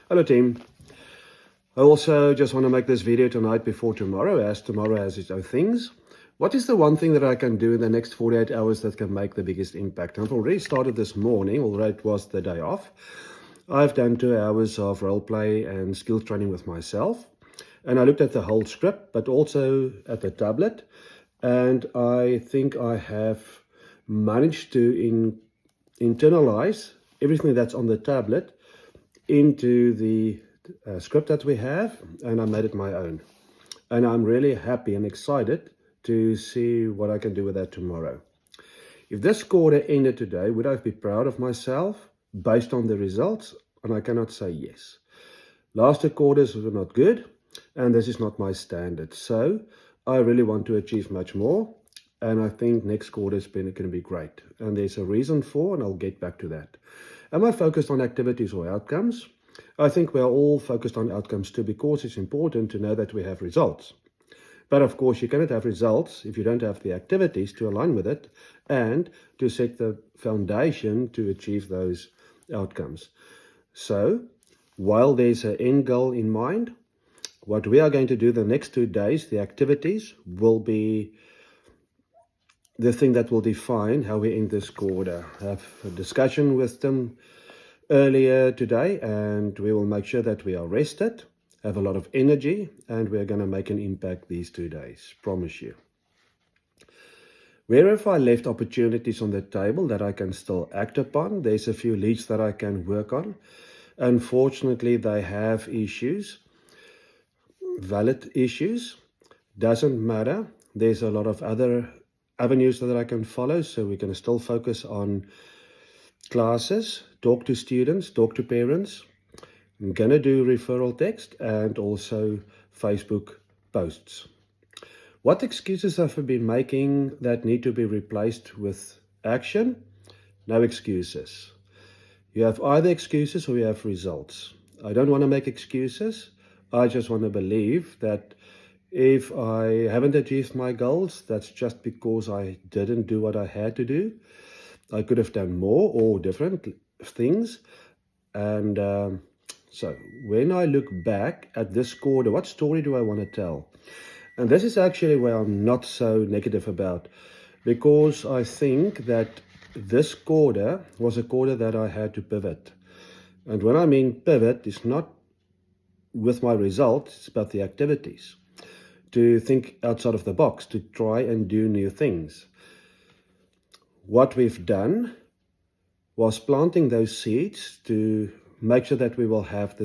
Hello team. I also just want to make this video tonight before tomorrow, as tomorrow has its own things. What is the one thing that I can do in the next 48 hours that can make the biggest impact? I've already started this morning, although it was the day off. I've done 2 hours of role play and skill training with myself. And I looked at the whole script, but also at the tablet. And I think I have managed to internalize everything that's on the tablet into the script that we have, and I made it my own. And I'm really happy and excited to see what I can do with that tomorrow. If this quarter ended today, would I be proud of myself based on the results? And I cannot say yes. Last 2 quarters were not good, and this is not my standard. So I really want to achieve much more, and I think next quarter is going to be great. And there's a reason for, and I'll get back to that. Am I focused on activities or outcomes? I think we're all focused on outcomes too, because it's important to know that we have results. But of course, you cannot have results if you don't have the activities to align with it and to set the foundation to achieve those outcomes. So, while there's an end goal in mind, what we are going to do the next 2 days, the activities, will be the thing that will define how we end this quarter. Have a discussion with them earlier today, and we will make sure that we are rested, have a lot of energy, and we're going to make an impact these 2 days, promise you. Where have I left opportunities on the table that I can still act upon? There's a few leads that I can work on. Unfortunately, they have issues, valid issues. Doesn't matter. There's a lot of other avenues that I can follow, so we can still focus on classes, talk to students, talk to parents. I'm going to do referral text and also Facebook posts. What excuses have I been making that need to be replaced with action? No excuses. You have either excuses or you have results. I don't want to make excuses. I just want to believe that if I haven't achieved my goals, that's just because I didn't do what I had to do. I could have done more or different things. And so when I look back at this quarter, what story do I want to tell? And this is actually where I'm not so negative about, because I think that this quarter was a quarter that I had to pivot. And when I mean pivot, it's not with my results, it's about the activities. To think outside of the box, to try and do new things. What we've done was planting those seeds to make sure that we will have the